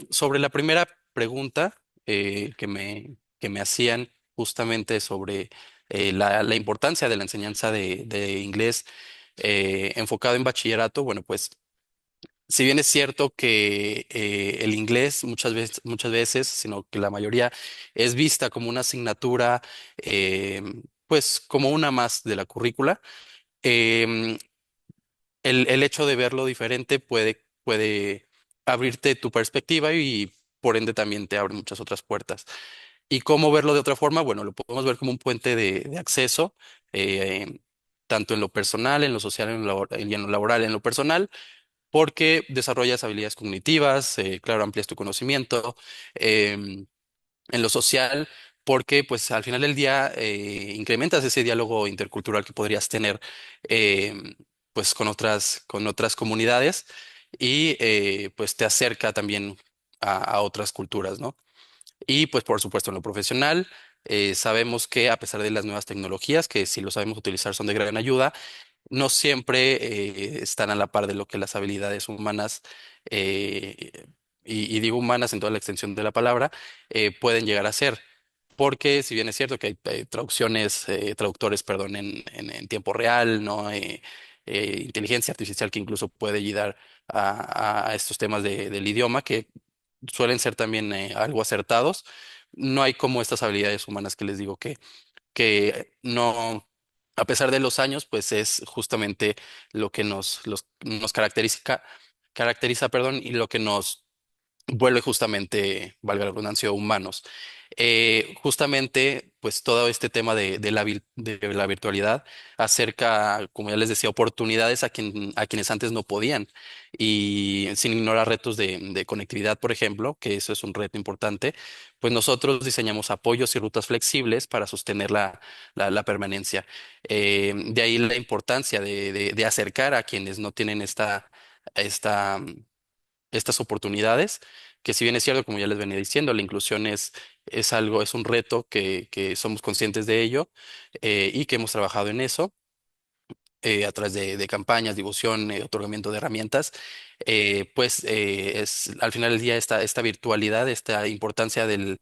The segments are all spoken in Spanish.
Sobre la primera pregunta que me hacían justamente sobre la importancia de la enseñanza de inglés enfocado en bachillerato, bueno, pues si bien es cierto que el inglés muchas veces, sino que la mayoría es vista como una asignatura, eh, pues como una más de la currícula, em, el hecho de verlo diferente puede abrirte tu perspectiva y por ende también te abre muchas otras puertas. ¿Y cómo verlo de otra forma? Bueno, lo podemos ver como un puente de acceso, eh, tanto en lo personal, en lo social, y en lo laboral. En lo personal, porque desarrollas habilidades cognitivas, claro, amplias tu conocimiento. em, en lo social, porque pues al final del día incrementas ese diálogo intercultural que podrías tener pues con otras comunidades y pues te acerca también a otras culturas, ¿no? Y pues por supuesto en lo profesional, sabemos que a pesar de las nuevas tecnologías, que si lo sabemos utilizar son de gran ayuda, no siempre están a la par de lo que las habilidades humanas, eh, y digo humanas en toda la extensión de la palabra, pueden llegar a ser. Porque si bien es cierto que hay traductores, perdón, en tiempo real, ¿no? Inteligencia artificial que incluso puede ayudar a estos temas del idioma, que suelen ser también algo acertados. No hay como estas habilidades humanas que les digo que no, a pesar de los años, pues es justamente lo que nos caracteriza, perdón, y lo que nos vuelve justamente, valga la redundancia, humanos. Justamente, pues todo este tema de la virtualidad acerca, como ya les decía, oportunidades a quienes antes no podían. Y sin ignorar retos de conectividad, por ejemplo, que eso es un reto importante, pues nosotros diseñamos apoyos y rutas flexibles para sostener la permanencia. De ahí la importancia de acercar a quienes no tienen esta estas oportunidades, que si bien es cierto, como ya les venía diciendo, la inclusión es algo, es un reto que somos conscientes de ello y que hemos trabajado en eso a través de campañas, difusión, otorgamiento de herramientas, pues es al final del día esta virtualidad, esta importancia del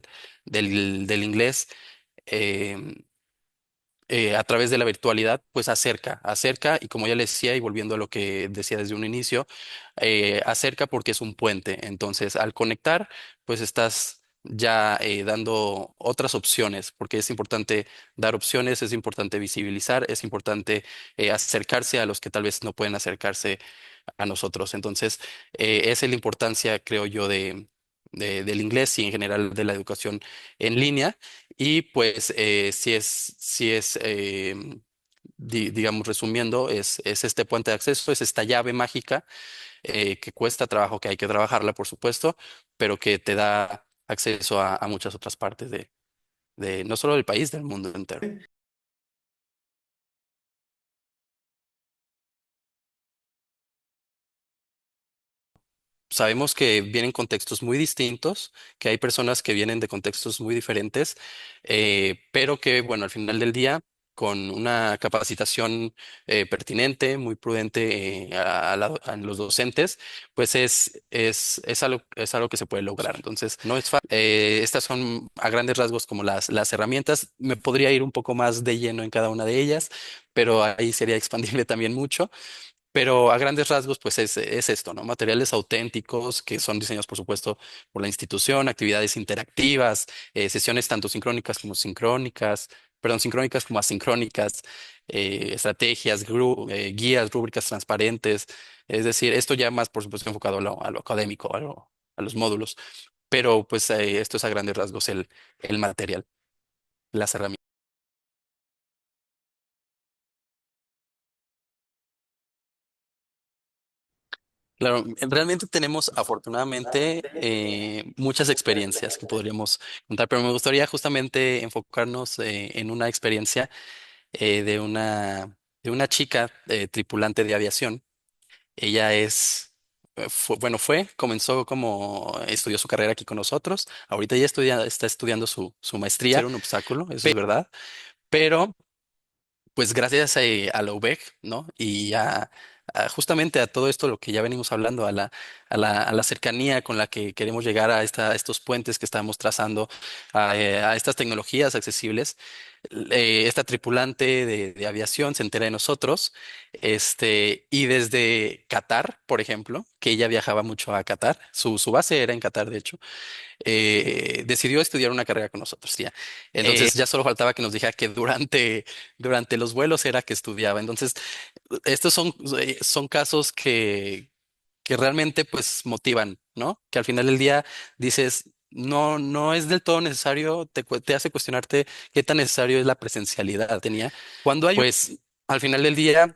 inglés. em, a través de la virtualidad, pues acerca, y como ya le decía, y volviendo a lo que decía desde un inicio, acerca porque es un puente. Entonces, al conectar, pues estás ya dando otras opciones, porque es importante dar opciones, es importante visibilizar, es importante acercarse a los que tal vez no pueden acercarse a nosotros. Entonces, esa es la importancia, creo yo, del inglés y en general de la educación en línea. Y pues si es digamos, resumiendo, es este puente de acceso, es esta llave mágica que cuesta trabajo, que hay que trabajarla, por supuesto, pero que te da acceso a muchas otras partes de no solo del país, del mundo entero. Sabemos que vienen contextos muy distintos, que hay personas que vienen de contextos muy diferentes, pero que, bueno, al final del día, con una capacitación pertinente, muy prudente a los docentes, pues es algo que se puede lograr. Entonces, no es fácil. Estas son a grandes rasgos como las herramientas. Me podría ir un poco más de lleno en cada una de ellas, pero ahí sería expandirle también mucho. Pero a grandes rasgos, pues es esto, ¿no? Materiales auténticos que son diseñados, por supuesto, por la institución, actividades interactivas, sesiones tanto sincrónicas como sincrónicas, perdón, sincrónicas como asincrónicas, estrategias, guías, rúbricas transparentes. Es decir, esto ya más, por supuesto, enfocado a lo académico, a los módulos. Pero, pues, esto es a grandes rasgos el material, las herramientas. Claro, realmente tenemos afortunadamente muchas experiencias que podríamos contar, pero me gustaría justamente enfocarnos en una experiencia de una chica tripulante de aviación. Ella comenzó como estudió su carrera aquí con nosotros. Ahorita ya está estudiando su maestría. Ser un obstáculo, eso es verdad, pero pues gracias a la UVEC, ¿no? justamente a todo esto, lo que ya venimos hablando, a la cercanía con la que queremos llegar a estos puentes que estamos trazando, a estas tecnologías accesibles. Esta tripulante de aviación se entera de nosotros, y desde Qatar, por ejemplo, que ella viajaba mucho a Qatar, su base era en Qatar, de hecho, decidió estudiar una carrera con nosotros, ya. Entonces ya solo faltaba que nos dijera que durante los vuelos era que estudiaba. Entonces, estos son casos que realmente pues motivan, ¿no? Que al final del día dices, no, no es del todo necesario, te hace cuestionarte qué tan necesario es la presencialidad. Cuando hay, pues, al final del día,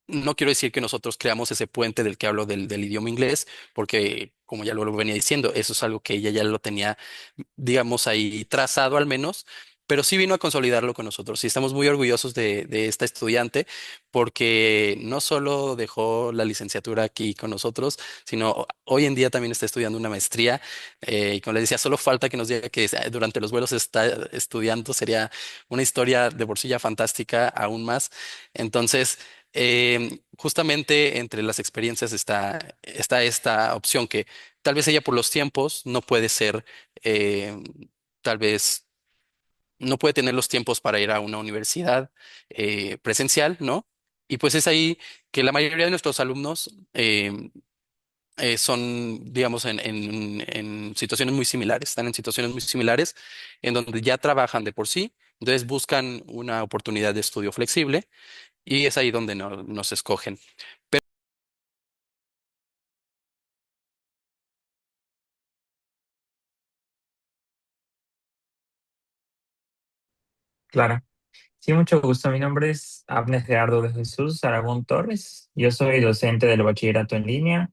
no quiero decir que nosotros creamos ese puente del que hablo del idioma inglés, porque como ya lo venía diciendo, eso es algo que ella ya lo tenía, digamos, ahí trazado al menos, pero sí vino a consolidarlo con nosotros. Y estamos muy orgullosos de esta estudiante porque no solo dejó la licenciatura aquí con nosotros, sino hoy en día también está estudiando una maestría. Y como les decía, solo falta que nos diga que durante los vuelos está estudiando. Sería una historia de por sí ya fantástica, aún más. Entonces, justamente entre las experiencias está esta opción que tal vez ella por los tiempos no puede ser, eh, tal vez no puede tener los tiempos para ir a una universidad presencial, ¿no? Y pues es ahí que la mayoría de nuestros alumnos son, digamos, en situaciones muy similares, están en situaciones muy similares, en donde ya trabajan de por sí, entonces buscan una oportunidad de estudio flexible y es ahí donde nos escogen. Claro. Sí, mucho gusto. Mi nombre es Abner Gerardo de Jesús Aragón Torres. Yo soy docente del bachillerato en línea,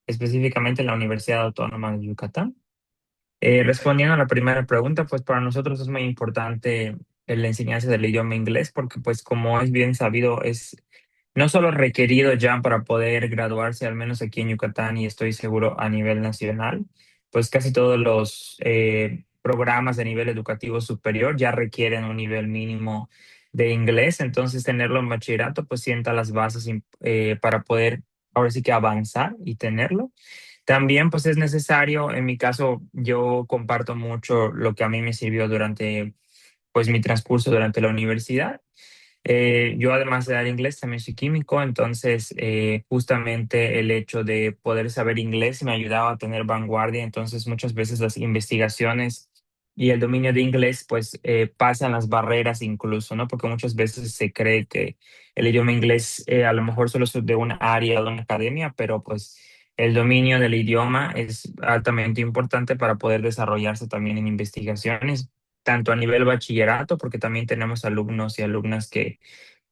específicamente en la Universidad Autónoma de Yucatán. Respondiendo a la primera pregunta, pues para nosotros es muy importante la enseñanza del idioma inglés porque pues como es bien sabido, es no solo requerido ya para poder graduarse, al menos aquí en Yucatán y estoy seguro a nivel nacional, pues casi todos los programas de nivel educativo superior ya requieren un nivel mínimo de inglés, entonces tenerlo en bachillerato pues sienta las bases para poder ahora sí que avanzar y tenerlo. También pues es necesario, en mi caso yo comparto mucho lo que a mí me sirvió durante pues mi transcurso durante la universidad. Yo además de dar inglés también soy químico, entonces justamente el hecho de poder saber inglés me ayudaba a tener vanguardia, entonces muchas veces las investigaciones y el dominio de inglés pues pasan las barreras incluso, ¿no? Porque muchas veces se cree que el idioma inglés a lo mejor solo es de una área, de una academia, pero pues el dominio del idioma es altamente importante para poder desarrollarse también en investigaciones tanto a nivel bachillerato, porque también tenemos alumnos y alumnas que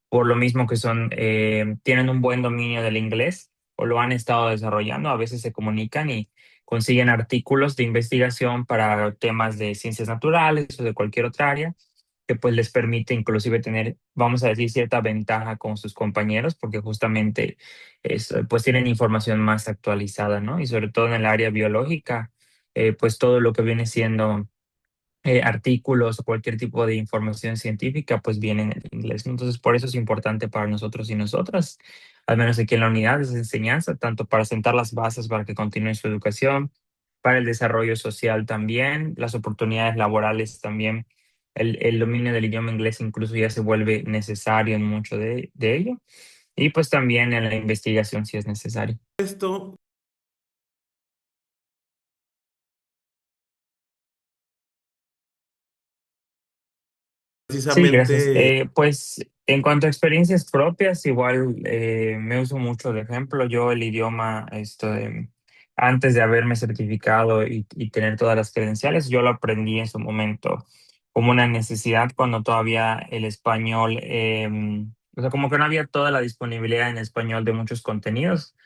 por lo mismo que son, tienen un buen dominio del inglés o lo han estado desarrollando, a veces se comunican y consiguen artículos de investigación para temas de ciencias naturales o de cualquier otra área que pues les permite inclusive tener, vamos a decir, cierta ventaja con sus compañeros porque justamente pues tienen información más actualizada, ¿no? Y sobre todo en el área biológica, pues todo lo que viene siendo artículos o cualquier tipo de información científica, pues vienen en inglés, ¿no? Entonces, por eso es importante para nosotros y nosotras, al menos aquí en la unidad, esa enseñanza, tanto para sentar las bases para que continúen su educación, para el desarrollo social también, las oportunidades laborales también. El dominio del idioma inglés incluso ya se vuelve necesario en mucho de ello. Y pues también en la investigación si es necesario. Esto Sí, gracias. precisamente, Pues en cuanto a experiencias propias, igual me uso mucho de ejemplo. Yo el idioma, antes de haberme certificado y tener todas las credenciales, yo lo aprendí en su momento como una necesidad cuando todavía el español, o sea, como que no había toda la disponibilidad en español de muchos contenidos,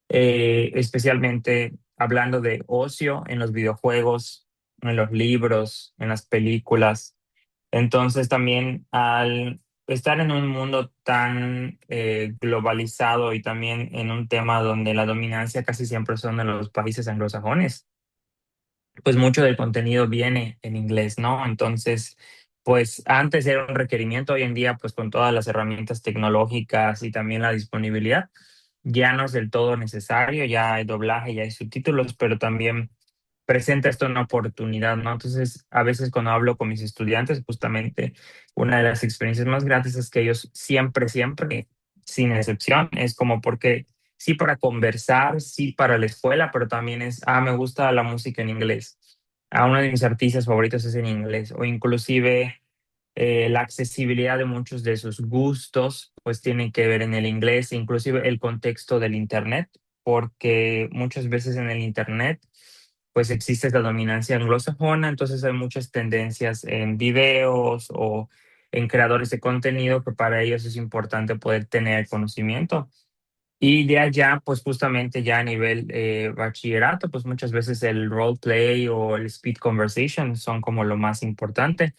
especialmente hablando de ocio en los videojuegos, en los libros, en las películas. Entonces también al estar en un mundo tan globalizado y también en un tema donde la dominancia casi siempre son de los países anglosajones, pues mucho del contenido viene en inglés, ¿no? Entonces pues antes era un requerimiento, hoy en día pues con todas las herramientas tecnológicas y también la disponibilidad, ya no es del todo necesario, ya hay doblaje, ya hay subtítulos, pero también presenta esto una oportunidad, ¿no? Entonces, a veces cuando hablo con mis estudiantes, justamente una de las experiencias más gratas es que ellos siempre, siempre, sin excepción, es como porque sí para conversar, sí para la escuela, pero también es, me gusta la música en inglés. A uno de mis artistas favoritos es en inglés, o inclusive la accesibilidad de muchos de sus gustos, pues tienen que ver en el inglés, inclusive el contexto del Internet, porque muchas veces en el Internet, pues existe esta dominancia anglosajona, entonces hay muchas tendencias en videos o en creadores de contenido que para ellos es importante poder tener conocimiento. Y de allá, pues justamente ya a nivel bachillerato, pues muchas veces el role play o el speed conversation son como lo más importante,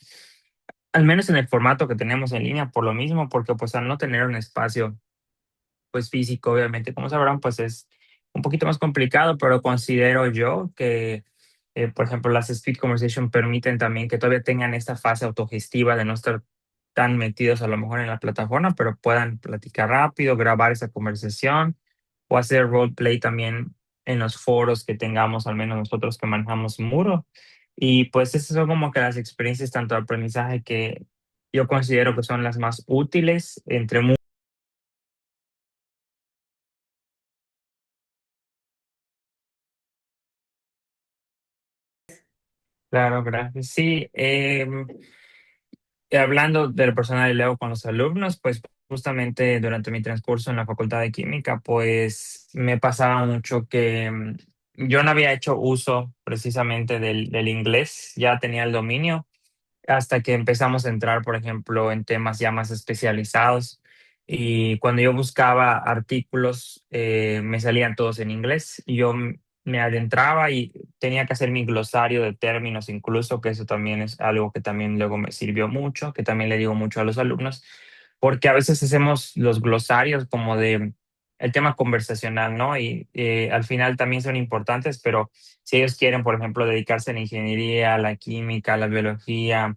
al menos en el formato que tenemos en línea, por lo mismo, porque pues al no tener un espacio pues físico, obviamente, como sabrán, pues es un poquito más complicado, pero considero yo que, por ejemplo, las speed conversation permiten también que todavía tengan esta fase autogestiva de no estar tan metidos a lo mejor en la plataforma, pero puedan platicar rápido, grabar esa conversación o hacer roleplay también en los foros que tengamos, al menos nosotros que manejamos Muro. Y pues esas son como que las experiencias tanto de aprendizaje que yo considero que son las más útiles entre Claro, gracias. Sí, hablando del personal y luego con los alumnos, pues justamente durante mi transcurso en la Facultad de Química, pues me pasaba mucho que yo no había hecho uso precisamente del inglés, ya tenía el dominio, hasta que empezamos a entrar, por ejemplo, en temas ya más especializados. Y cuando yo buscaba artículos, me salían todos en inglés y yo me adentraba y tenía que hacer mi glosario de términos, incluso que eso también es algo que también luego me sirvió mucho, que también le digo mucho a los alumnos, porque a veces hacemos los glosarios como de el tema conversacional, ¿no? Y al final también son importantes, pero si ellos quieren, por ejemplo, dedicarse a la ingeniería, a la química, a la biología,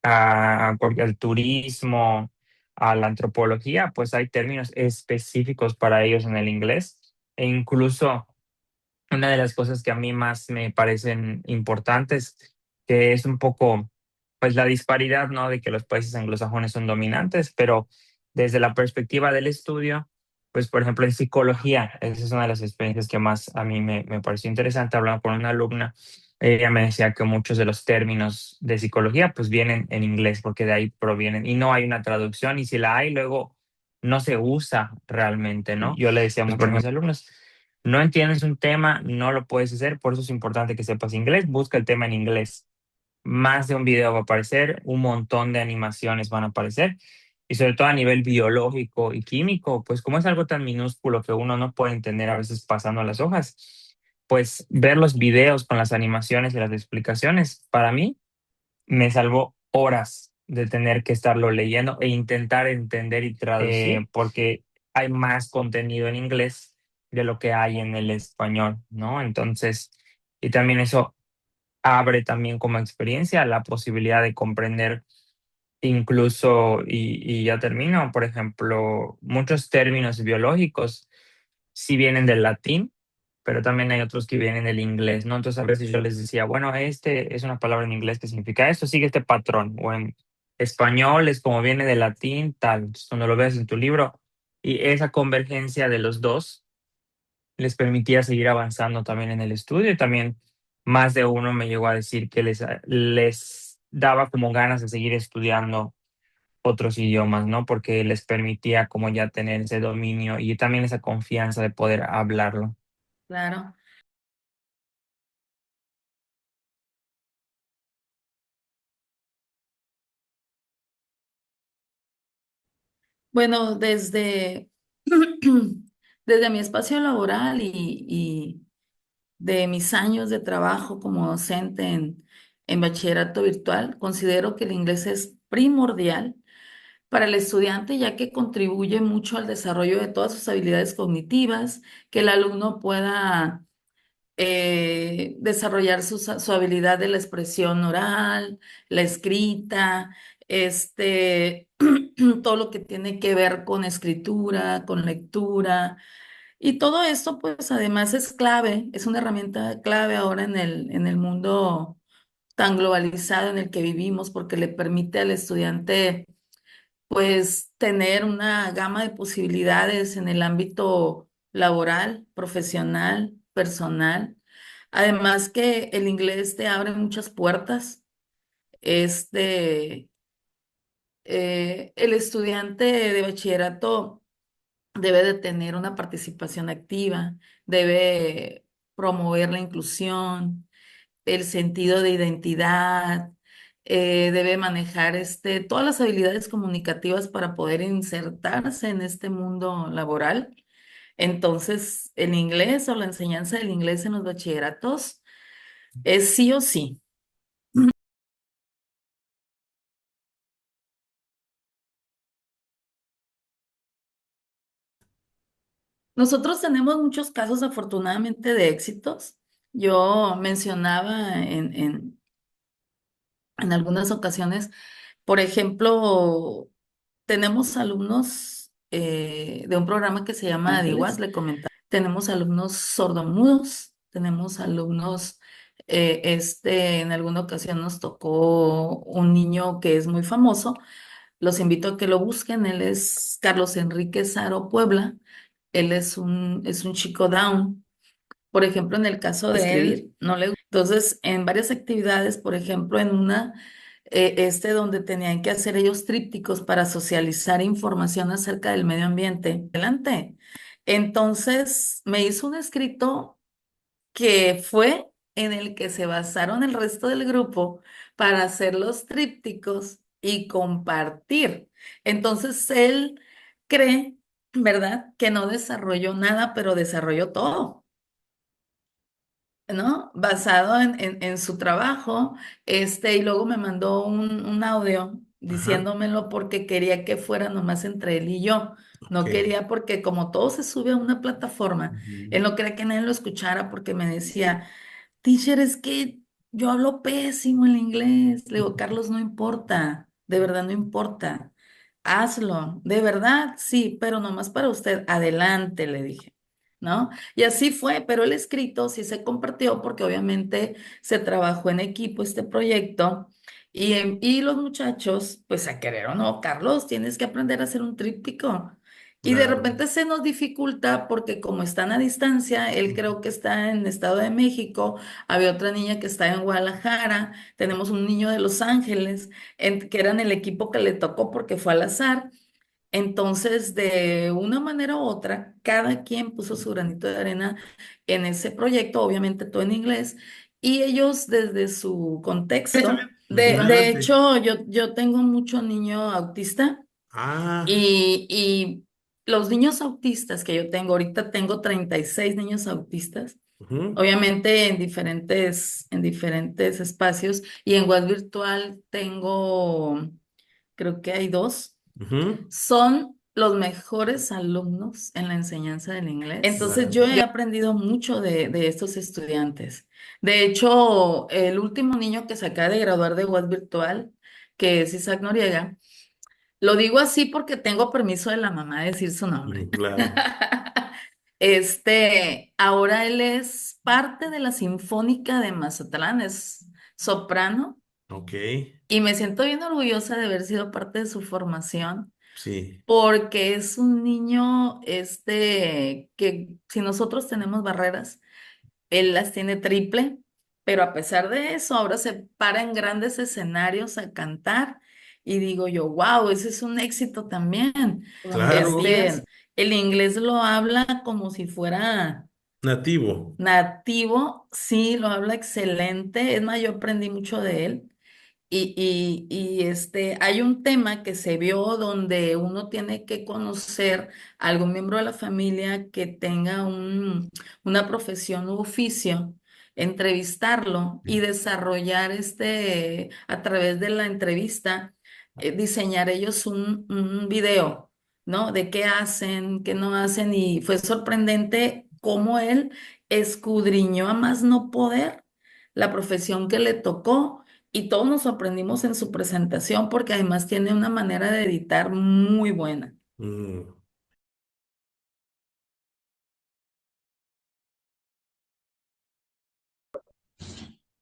al turismo, a la antropología, pues hay términos específicos para ellos en el inglés. E incluso una de las cosas que a mí más me parecen importantes, que es un poco, pues la disparidad, ¿no? De que los países anglosajones son dominantes, pero desde la perspectiva del estudio, pues por ejemplo en psicología, esa es una de las experiencias que más a mí me pareció interesante. Hablando con una alumna, ella me decía que muchos de los términos de psicología pues vienen en inglés, porque de ahí provienen y no hay una traducción y si la hay luego no se usa realmente, ¿no? Yo le decía mucho a mis alumnos, no entiendes un tema, no lo puedes hacer, por eso es importante que sepas inglés, busca el tema en inglés. Más de un video va a aparecer, un montón de animaciones van a aparecer, y sobre todo a nivel biológico y químico, pues como es algo tan minúsculo que uno no puede entender a veces pasando las hojas, pues ver los videos con las animaciones y las explicaciones, para mí me salvó horas de tener que estarlo leyendo e intentar entender y traducir, porque hay más contenido en inglés de lo que hay en el español, ¿no? Entonces, y también eso abre también como experiencia la posibilidad de comprender incluso, y ya termino, por ejemplo, muchos términos biológicos sí vienen del latín, pero también hay otros que vienen del inglés, ¿no? Entonces a veces yo les decía, bueno, este es una palabra en inglés que significa esto, sigue este patrón, o en español es como viene del latín, tal. Entonces, cuando lo ves en tu libro, y esa convergencia de los dos les permitía seguir avanzando también en el estudio, y también más de uno me llegó a decir que les daba como ganas de seguir estudiando otros idiomas, ¿no? Porque les permitía como ya tener ese dominio y también esa confianza de poder hablarlo. Claro. Bueno, desde mi espacio laboral y de mis años de trabajo como docente en bachillerato virtual, considero que el inglés es primordial para el estudiante, ya que contribuye mucho al desarrollo de todas sus habilidades cognitivas, que el alumno pueda desarrollar su habilidad de la expresión oral, la escrita, este, todo lo que tiene que ver con escritura, con lectura. Y todo esto, pues además es clave, es una herramienta clave ahora en el mundo tan globalizado en el que vivimos, porque le permite al estudiante, pues, tener una gama de posibilidades en el ámbito laboral, profesional, personal. Además que el inglés te abre muchas puertas. Este, el estudiante de bachillerato debe de tener una participación activa, debe promover la inclusión, el sentido de identidad, debe manejar todas las habilidades comunicativas para poder insertarse en este mundo laboral. Entonces, el inglés o la enseñanza del inglés en los bachilleratos es sí o sí. Nosotros tenemos muchos casos, afortunadamente, de éxitos. Yo mencionaba en algunas ocasiones, por ejemplo, tenemos alumnos de un programa que se llama Adiwas, le comentaba. Tenemos alumnos sordomudos, tenemos alumnos, en alguna ocasión nos tocó un niño que es muy famoso. Los invito a que lo busquen. Él es Carlos Enrique Saro Puebla. Él es un chico down. Por ejemplo, en el caso de él, no le entonces, en varias actividades, por ejemplo, en una, donde tenían que hacer ellos trípticos para socializar información acerca del medio ambiente. Adelante. Entonces, me hizo un escrito que fue en el que se basaron el resto del grupo para hacer los trípticos y compartir. Entonces, él cree, ¿verdad?, que no desarrolló nada, pero desarrolló todo. ¿No? Basado en su trabajo, y luego me mandó un audio Ajá, diciéndomelo porque quería que fuera nomás entre él y yo. ok. No quería porque como todo se sube a una plataforma, Ujú. él no quería que nadie lo escuchara porque me decía, teacher, es que yo hablo pésimo el inglés. Le digo, Carlos, no importa, de verdad no importa. Hazlo, de verdad, sí, pero nomás para usted, adelante, le dije, ¿no? Y así fue, pero el escrito sí se compartió porque obviamente se trabajó en equipo este proyecto y los muchachos, pues a querer o no, Carlos, tienes que aprender a hacer un tríptico. Y de Claro. repente se nos dificulta porque como están a distancia, él creo que está en Estado de México, había otra niña que está en Guadalajara, tenemos un niño de Los Ángeles, que eran el equipo que le tocó porque fue al azar. Entonces, de una manera u otra, cada quien puso su granito de arena en ese proyecto, obviamente todo en inglés, y ellos desde su contexto, de Adelante. hecho, yo tengo mucho niño autista Ah, y los niños autistas que yo tengo, ahorita tengo 36 niños autistas, ujú, obviamente en diferentes espacios, y en web virtual tengo, creo que hay dos. ujú. Son los mejores alumnos en la enseñanza del inglés. Entonces yo he Maravilla. aprendido mucho de estos estudiantes. De hecho, el último niño que se acaba de graduar de web virtual, que es Isaac Noriega, lo digo así porque tengo permiso de la mamá de decir su nombre. Claro. Ahora él es parte de la Sinfónica de Mazatlán, es soprano, Ok. y me siento bien orgullosa de haber sido parte de su formación Sí. porque es un niño, que si nosotros tenemos barreras, él las tiene triple, pero a pesar de eso, ahora se para en grandes escenarios a cantar y digo yo, wow, ese es un éxito también. Claro. El inglés lo habla como si fuera Nativo. nativo, sí, lo habla excelente, es más, yo aprendí mucho de él. Hay un tema que se vio donde uno tiene que conocer a algún miembro de la familia que tenga una profesión u oficio, entrevistarlo y desarrollar a través de la entrevista, diseñar ellos un video, ¿no? De qué hacen, qué no hacen y fue sorprendente cómo él escudriñó a más no poder la profesión que le tocó y todos nos sorprendimos en su presentación porque además tiene una manera de editar muy buena. Mm.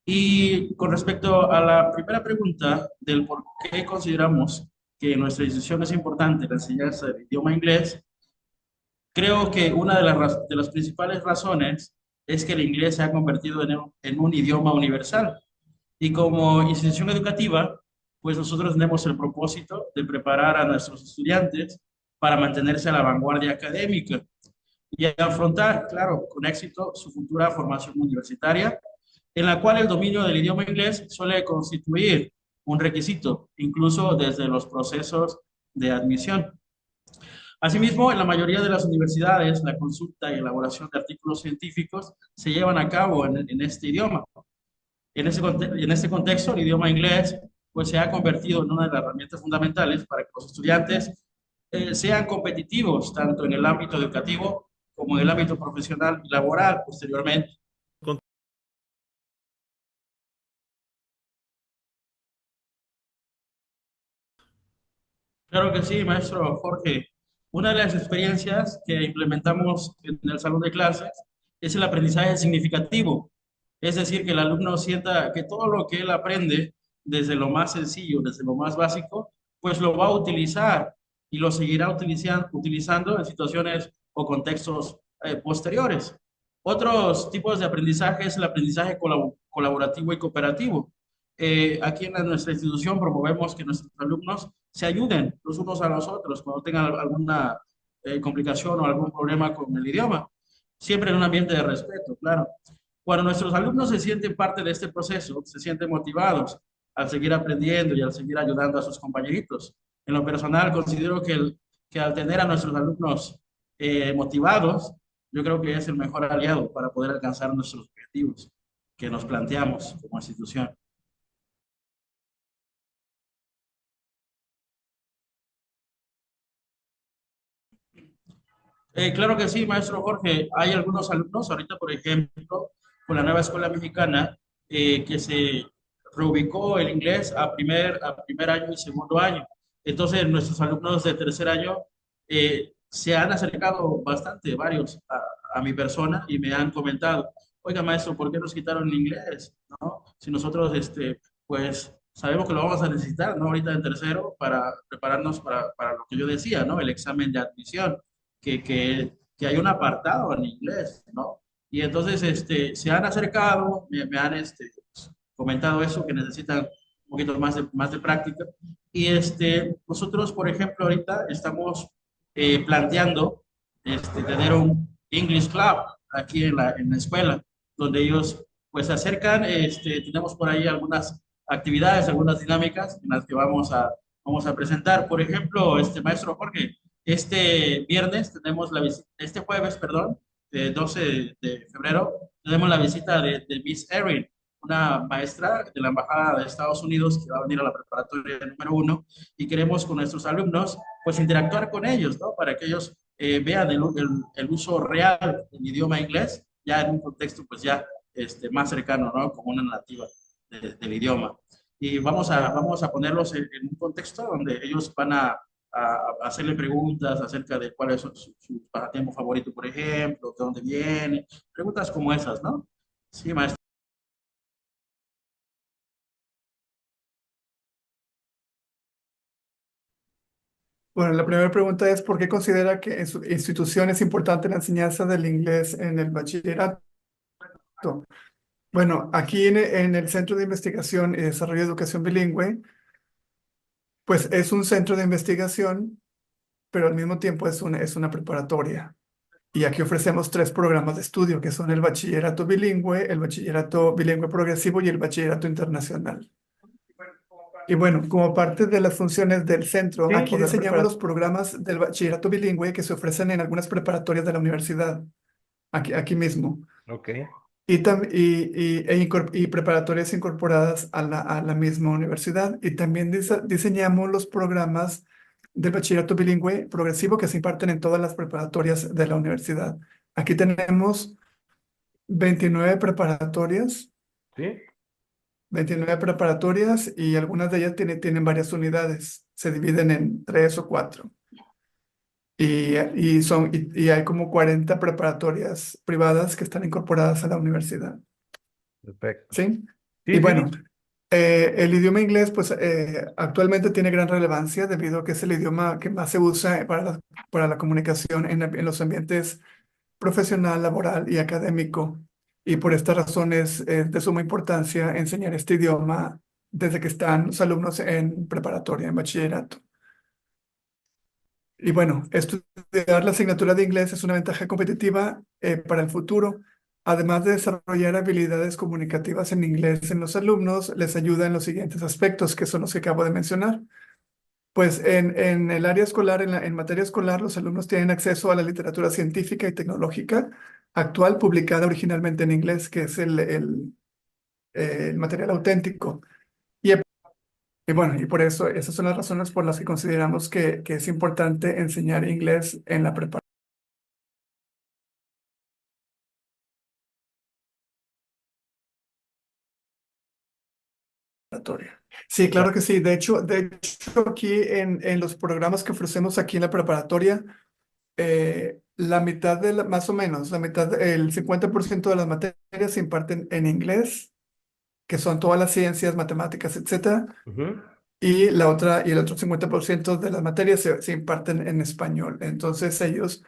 Y con respecto a la primera pregunta del por qué consideramos que en nuestra institución es importante la enseñanza del idioma inglés, creo que una de las principales razones es que el inglés se ha convertido en un idioma universal. Y como institución educativa, pues nosotros tenemos el propósito de preparar a nuestros estudiantes para mantenerse a la vanguardia académica y afrontar, claro, con éxito su futura formación universitaria, en la cual el dominio del idioma inglés suele constituir un requisito, incluso desde los procesos de admisión. Asimismo, en la mayoría de las universidades, la consulta y elaboración de artículos científicos se llevan a cabo en este idioma. En este contexto, el idioma inglés pues, se ha convertido en una de las herramientas fundamentales para que los estudiantes sean competitivos tanto en el ámbito educativo como en el ámbito profesional y laboral posteriormente. Claro que sí, maestro Jorge. Una de las experiencias que implementamos en el salón de clases es el aprendizaje significativo. Es decir, que el alumno sienta que todo lo que él aprende, desde lo más sencillo, desde lo más básico, pues lo va a utilizar y lo seguirá utilizando en situaciones o contextos posteriores. Otros tipos de aprendizaje es el aprendizaje colaborativo y cooperativo. Aquí en nuestra institución promovemos que nuestros alumnos se ayuden los unos a los otros cuando tengan alguna complicación o algún problema con el idioma, siempre en un ambiente de respeto, claro. Cuando nuestros alumnos se sienten parte de este proceso, se sienten motivados al seguir aprendiendo y al seguir ayudando a sus compañeritos. En lo personal, considero que al tener a nuestros alumnos motivados, yo creo que es el mejor aliado para poder alcanzar nuestros objetivos que nos planteamos como institución. Claro que sí, maestro Jorge. Hay algunos alumnos, ahorita por ejemplo, con la nueva escuela mexicana, que se reubicó el inglés a primer año y segundo año. Entonces, nuestros alumnos de tercer año se han acercado bastante, varios, a mi persona y me han comentado, oiga, maestro, ¿por qué nos quitaron el inglés? ¿No? Si nosotros, pues, sabemos que lo vamos a necesitar, ¿no? Ahorita en tercero, para prepararnos para lo que yo decía, ¿no? El examen de admisión que hay un apartado en inglés, ¿no? Y entonces se han acercado, me han comentado eso, que necesitan un poquito más de práctica. Y nosotros, por ejemplo, ahorita estamos planteando tener un English Club aquí en la escuela, donde ellos pues se acercan, tenemos por ahí algunas actividades, algunas dinámicas en las que vamos a presentar. Por ejemplo, maestro Jorge, este viernes tenemos este jueves, perdón, 12 de febrero, tenemos la visita de Miss Erin, una maestra de la Embajada de Estados Unidos que va a venir a la preparatoria número 1 y queremos con nuestros alumnos pues interactuar con ellos, ¿no? Para que ellos vean el uso real del idioma inglés ya en un contexto pues ya más cercano, ¿no? Como una nativa del idioma. Y vamos a ponerlos en un contexto donde ellos van a hacerle preguntas acerca de cuál es su pasatiempo favorito, por ejemplo, de dónde viene, preguntas como esas, ¿no? Sí, maestro. Bueno, la primera pregunta es, ¿por qué considera que en su institución es importante la enseñanza del inglés en el bachillerato? Bueno, aquí en el Centro de Investigación y Desarrollo de Educación Bilingüe, pues es un centro de investigación, pero al mismo tiempo es una preparatoria. Y aquí ofrecemos 3 programas de estudio, que son el bachillerato bilingüe, el bachillerato bilingüe progresivo y el bachillerato internacional. Y bueno, como parte de las funciones del centro, aquí diseñamos los programas del bachillerato bilingüe que se ofrecen en algunas preparatorias de la universidad, aquí mismo. Ok. Y preparatorias incorporadas a la misma universidad. Y también diseñamos los programas del bachillerato bilingüe progresivo que se imparten en todas las preparatorias de la universidad. Aquí tenemos 29 preparatorias, ¿Sí? 29 preparatorias y algunas de ellas tienen varias unidades, se dividen en tres o cuatro. Y hay como 40 preparatorias privadas que están incorporadas a la universidad. Perfecto. ¿Sí? Sí, Y sí. bueno, el idioma inglés pues actualmente tiene gran relevancia debido a que es el idioma que más se usa para la comunicación en los ambientes profesional, laboral y académico. Y por esta razón es de suma importancia enseñar este idioma desde que están los alumnos en preparatoria, en bachillerato. Y bueno, estudiar la asignatura de inglés es una ventaja competitiva para el futuro. Además de desarrollar habilidades comunicativas en inglés en los alumnos, les ayuda en los siguientes aspectos, que son los que acabo de mencionar. Pues en el área escolar, en materia escolar, los alumnos tienen acceso a la literatura científica y tecnológica actual, publicada originalmente en inglés, que es el material auténtico. Y, y bueno, y por eso, esas son las razones por las que consideramos que es importante enseñar inglés en la preparatoria. Sí, claro que sí. De hecho aquí en los programas que ofrecemos aquí en la preparatoria, la mitad más o menos, la mitad, el 50% de las materias se imparten en inglés, que son todas las ciencias, matemáticas, etcétera, Ujú. y el otro 50% de las materias se imparten en español. Entonces ellos,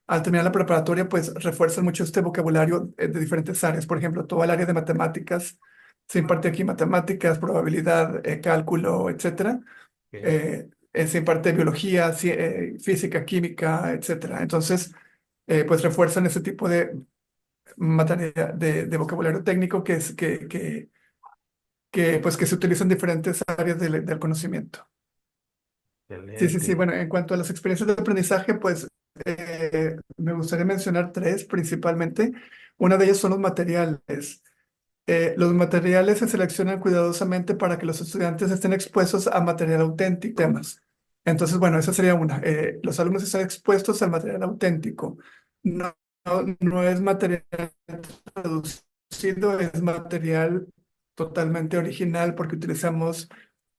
al terminar la preparatoria, pues refuerzan mucho este vocabulario de diferentes áreas. Por ejemplo, todo el área de matemáticas, se imparte aquí matemáticas, probabilidad, cálculo, etcétera. Ok. Se imparte biología, física, química, etcétera. Entonces, pues refuerzan ese tipo de materia de vocabulario técnico pues, que se utiliza en diferentes áreas del conocimiento. Sí, sí, sí. Excelente. Bueno, en cuanto a las experiencias de aprendizaje, pues me gustaría mencionar tres principalmente. Una de ellas son los materiales. Los materiales se seleccionan cuidadosamente para que los estudiantes estén expuestos a material auténtico. Temas. Entonces, bueno, esa sería una. Los alumnos están expuestos al material auténtico. No, no es material traducido, es material totalmente original porque utilizamos,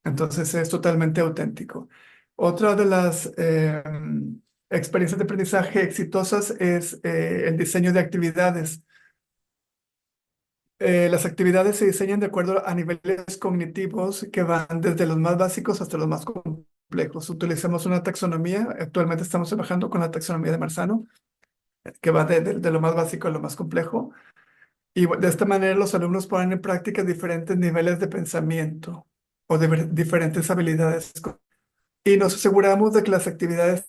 entonces es totalmente auténtico. Otra de las experiencias de aprendizaje exitosas es el diseño de actividades. Las actividades se diseñan de acuerdo a niveles cognitivos que van desde los más básicos hasta los más complejos. Utilizamos una taxonomía, actualmente estamos trabajando con la taxonomía de Marzano, que va de lo más básico a lo más complejo. Y de esta manera los alumnos ponen en práctica diferentes niveles de pensamiento o diferentes habilidades. Y nos aseguramos de que las actividades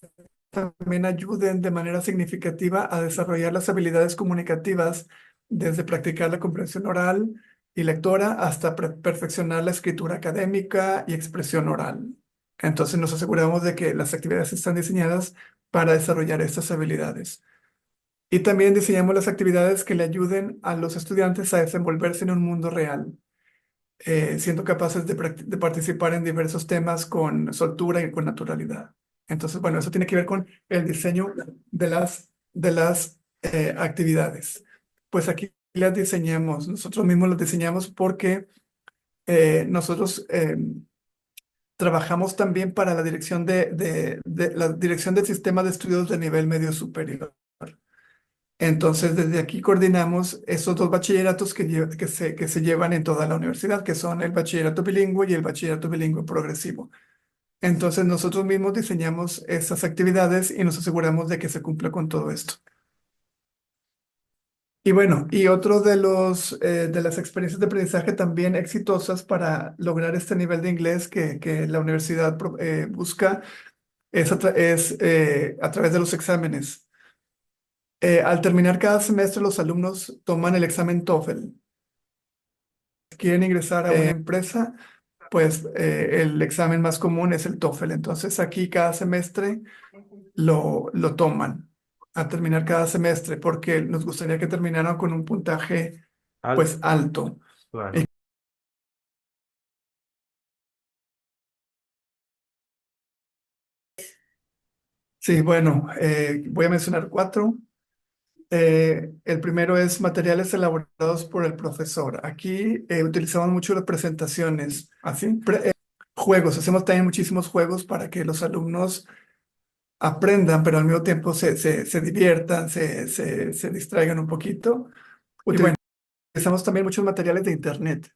también ayuden de manera significativa a desarrollar las habilidades comunicativas, desde practicar la comprensión oral y lectora hasta perfeccionar la escritura académica y expresión oral. Entonces nos aseguramos de que las actividades están diseñadas para desarrollar estas habilidades. Y también diseñamos las actividades que le ayuden a los estudiantes a desenvolverse en un mundo real, siendo capaces de participar en diversos temas con soltura y con naturalidad. Entonces, bueno, eso tiene que ver con el diseño de las actividades. Pues aquí las diseñamos, nosotros mismos las diseñamos porque nosotros trabajamos también para la la dirección del sistema de estudios de nivel medio superior. Entonces, desde aquí coordinamos esos dos bachilleratos que se llevan en toda la universidad, que son el bachillerato bilingüe y el bachillerato bilingüe progresivo. Entonces, nosotros mismos diseñamos esas actividades y nos aseguramos de que se cumpla con todo esto. Y bueno, y otro de las experiencias de aprendizaje también exitosas para lograr este nivel de inglés que la universidad busca es a través de los exámenes. Al terminar cada semestre, los alumnos toman el examen TOEFL. Quieren ingresar a una empresa, pues el examen más común es el TOEFL. Entonces aquí cada semestre lo toman a terminar cada semestre porque nos gustaría que terminaran con un puntaje Alto, pues alto. claro. Sí, bueno, voy a mencionar cuatro. El primero es materiales elaborados por el profesor. Aquí utilizamos mucho las presentaciones, así, juegos. Hacemos también muchísimos juegos para que los alumnos aprendan, pero al mismo tiempo se diviertan, se distraigan un poquito. Y bueno, utilizamos también muchos materiales de internet.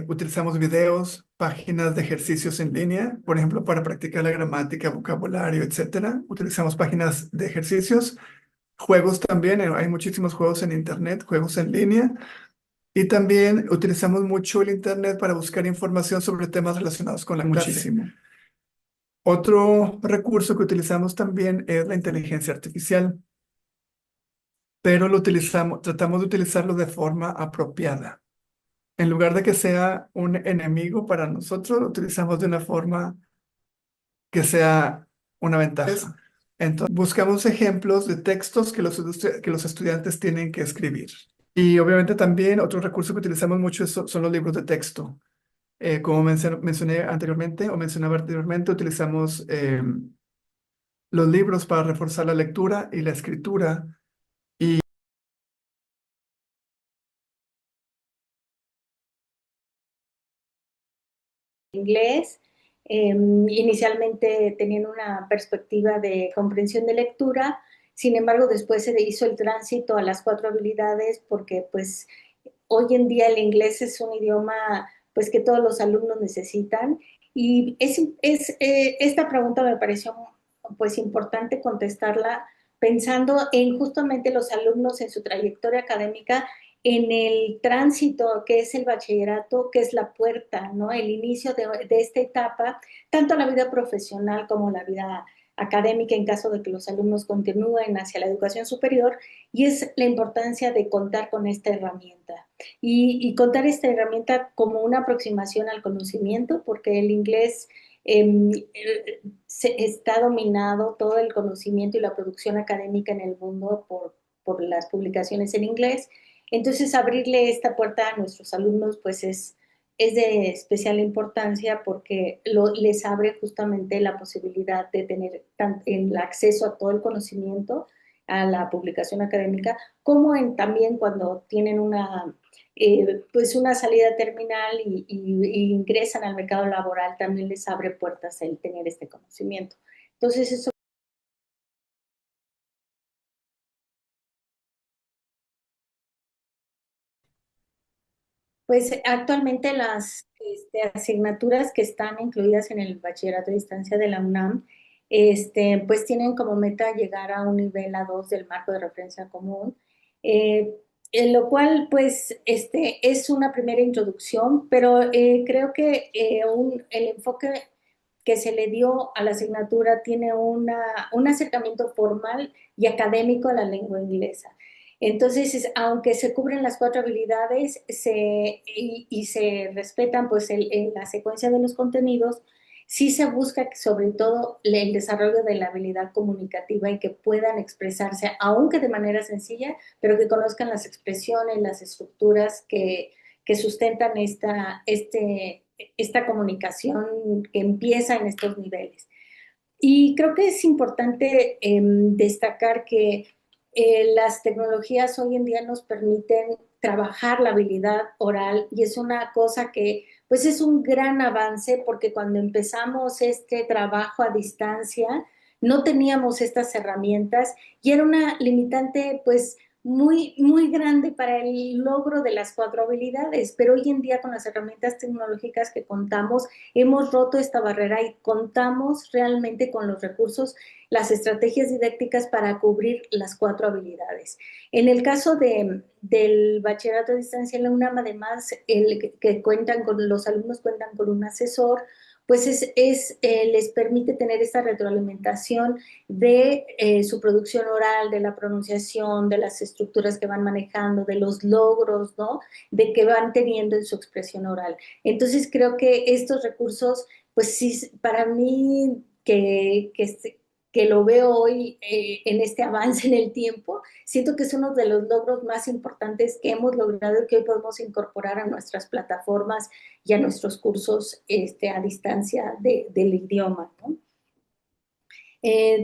Utilizamos videos, páginas de ejercicios en línea, por ejemplo, para practicar la gramática, vocabulario, etcétera. Utilizamos páginas de ejercicios, juegos también, hay muchísimos juegos en internet, juegos en línea. Y también utilizamos mucho el internet para buscar información sobre temas relacionados con la clase. Muchísimo. Otro recurso que utilizamos también es la inteligencia artificial, pero tratamos de utilizarlo de forma apropiada. En lugar de que sea un enemigo para nosotros, lo utilizamos de una forma que sea una ventaja. Entonces, buscamos ejemplos de textos que que los estudiantes tienen que escribir. Y obviamente también otro recurso que utilizamos mucho son los libros de texto. Como mencioné anteriormente o mencionaba anteriormente, utilizamos los libros para reforzar la lectura y la escritura. Inglés, inicialmente tenían una perspectiva de comprensión de lectura, sin embargo después se hizo el tránsito a las 4 habilidades porque pues hoy en día el inglés es un idioma pues que todos los alumnos necesitan y esta pregunta me pareció pues importante contestarla pensando en justamente los alumnos en su trayectoria académica, en el tránsito que es el bachillerato, que es la puerta, ¿no? El inicio de esta etapa, tanto la vida profesional como la vida académica en caso de que los alumnos continúen hacia la educación superior, y es la importancia de contar con esta herramienta. Y contar esta herramienta como una aproximación al conocimiento, porque el inglés está dominado todo el conocimiento y la producción académica en el mundo por las publicaciones en inglés. Entonces, abrirle esta puerta a nuestros alumnos, pues es de especial importancia porque les abre justamente la posibilidad de tener el acceso a todo el conocimiento, a la publicación académica, como también cuando tienen pues una salida terminal y ingresan al mercado laboral, también les abre puertas el tener este conocimiento. Entonces, eso. Pues actualmente las asignaturas que están incluidas en el bachillerato a distancia de la UNAM, pues tienen como meta llegar a un nivel A2 del marco de referencia común, en lo cual pues es una primera introducción, pero creo que el enfoque que se le dio a la asignatura tiene un acercamiento formal y académico a la lengua inglesa. Entonces, aunque se cubren las 4 habilidades y se respetan pues la secuencia de los contenidos, sí se busca que, sobre todo el desarrollo de la habilidad comunicativa y que puedan expresarse, aunque de manera sencilla, pero que conozcan las expresiones, las estructuras que sustentan esta comunicación que empieza en estos niveles. Y creo que es importante destacar que las tecnologías hoy en día nos permiten trabajar la habilidad oral y es una cosa que pues es un gran avance porque cuando empezamos este trabajo a distancia no teníamos estas herramientas y era una limitante pues muy grande para el logro de las 4 habilidades, pero hoy en día con las herramientas tecnológicas que contamos hemos roto esta barrera y contamos realmente con los recursos, las estrategias didácticas para cubrir las 4 habilidades. En el caso del bachillerato a distancia en la UNAM, además, los alumnos cuentan con un asesor, pues les permite tener esta retroalimentación de su producción oral, de la pronunciación, de las estructuras que van manejando, de los logros, ¿no? De que van teniendo en su expresión oral. Entonces creo que estos recursos, pues sí, para mí que lo veo hoy en este avance en el tiempo, siento que es uno de los logros más importantes que hemos logrado y que hoy podemos incorporar a nuestras plataformas y a nuestros cursos a distancia del idioma, ¿no?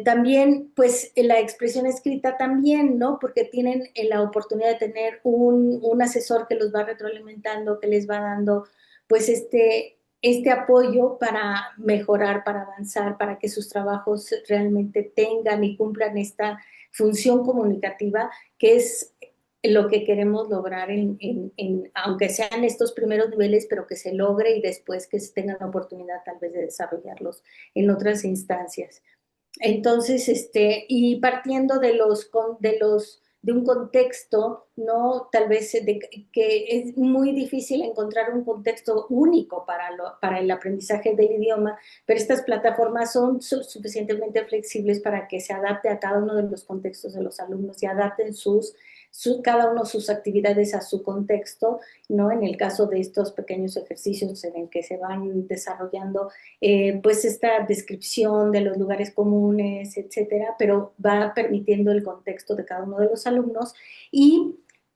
También, pues, la expresión escrita también, ¿no? Porque tienen la oportunidad de tener un asesor que los va retroalimentando, que les va dando, pues, este apoyo para mejorar, para avanzar, para que sus trabajos realmente tengan y cumplan esta función comunicativa, que es lo que queremos lograr aunque sean estos primeros niveles, pero que se logre y después que se tengan la oportunidad tal vez de desarrollarlos en otras instancias. Entonces, y partiendo de un contexto, ¿no? Tal vez que es muy difícil encontrar un contexto único para el aprendizaje del idioma, pero estas plataformas son suficientemente flexibles para que se adapte a cada uno de los contextos de los alumnos y adapten cada uno sus actividades a su contexto, ¿no? En el caso de estos pequeños ejercicios en el que se van desarrollando pues esta descripción de los lugares comunes, etcétera, pero va permitiendo el contexto de cada uno de los alumnos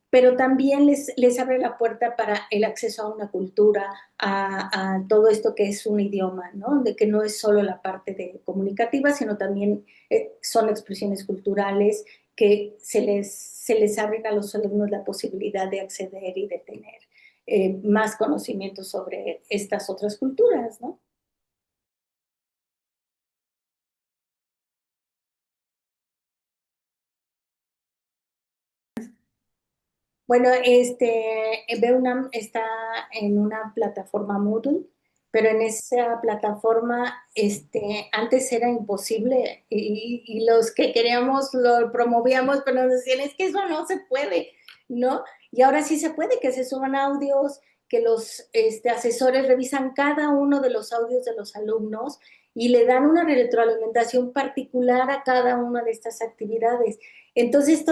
pero también les abre la puerta para el acceso a una cultura, a todo esto que es un idioma, ¿no? De que no es solo la parte comunicativa, sino también son expresiones culturales que se les abren a los alumnos la posibilidad de acceder y de tener más conocimiento sobre estas otras culturas, ¿no? Bueno, BEUNAM está en una plataforma Moodle, pero en esa plataforma antes era imposible y los que queríamos lo promovíamos, pero nos decían, es que eso no se puede, ¿no? Y ahora sí se puede, que se suban audios, que los asesores revisan cada uno de los audios de los alumnos y le dan una retroalimentación particular a cada una de estas actividades. Entonces,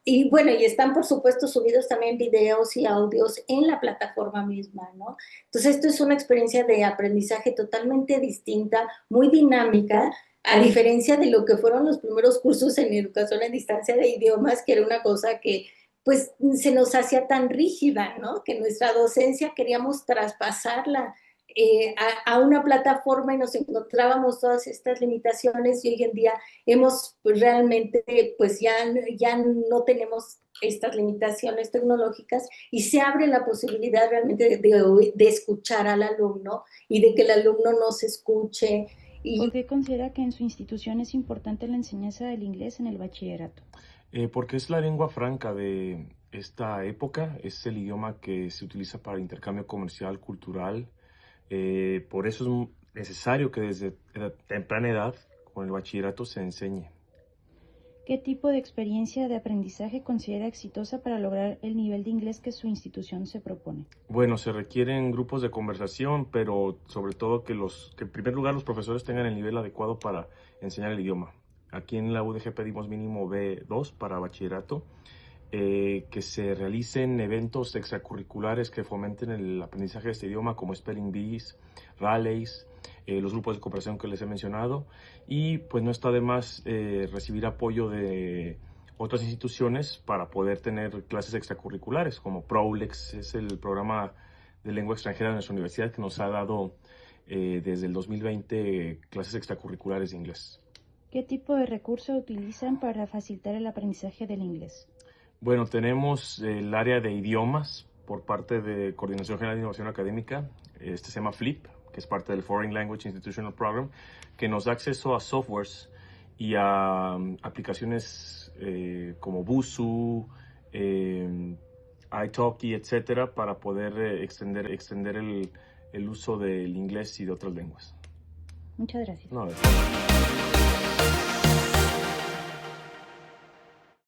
y bueno, y están por supuesto subidos también videos y audios en la plataforma misma, ¿no? Entonces, esto es una experiencia de aprendizaje totalmente distinta, muy dinámica, a diferencia de lo que fueron los primeros cursos en educación a distancia de idiomas, que era una cosa que pues se nos hacía tan rígida, ¿no? Que nuestra docencia queríamos traspasarla a una plataforma y nos encontrábamos todas estas limitaciones y hoy en día hemos pues, realmente, pues ya no tenemos estas limitaciones tecnológicas y se abre la posibilidad realmente de escuchar al alumno y de que el alumno nos escuche. ¿Por qué considera que en su institución es importante la enseñanza del inglés en el bachillerato? Porque es la lengua franca de esta época, es el idioma que se utiliza para intercambio comercial, cultural. Por eso es necesario que desde temprana edad, con el bachillerato, se enseñe. ¿Qué tipo de experiencia de aprendizaje considera exitosa para lograr el nivel de inglés que su institución se propone? Bueno, se requieren grupos de conversación, pero sobre todo que en primer lugar los profesores tengan el nivel adecuado para enseñar el idioma. Aquí en la UDG pedimos mínimo B2 para bachillerato, que se realicen eventos extracurriculares que fomenten el aprendizaje de este idioma, como Spelling Bees, rallies, los grupos de cooperación que les he mencionado, y pues no está de más recibir apoyo de otras instituciones para poder tener clases extracurriculares, como PROLEX, es el programa de lengua extranjera de nuestra universidad que nos ha dado desde el 2020 clases extracurriculares de inglés. ¿Qué tipo de recursos utilizan para facilitar el aprendizaje del inglés? Bueno, tenemos el área de idiomas por parte de Coordinación General de Innovación Académica, se llama FLIP, que es parte del Foreign Language Institutional Program, que nos da acceso a softwares y a aplicaciones como Busuu, italki, etcétera, para poder extender el uso del inglés y de otras lenguas. Muchas gracias. No,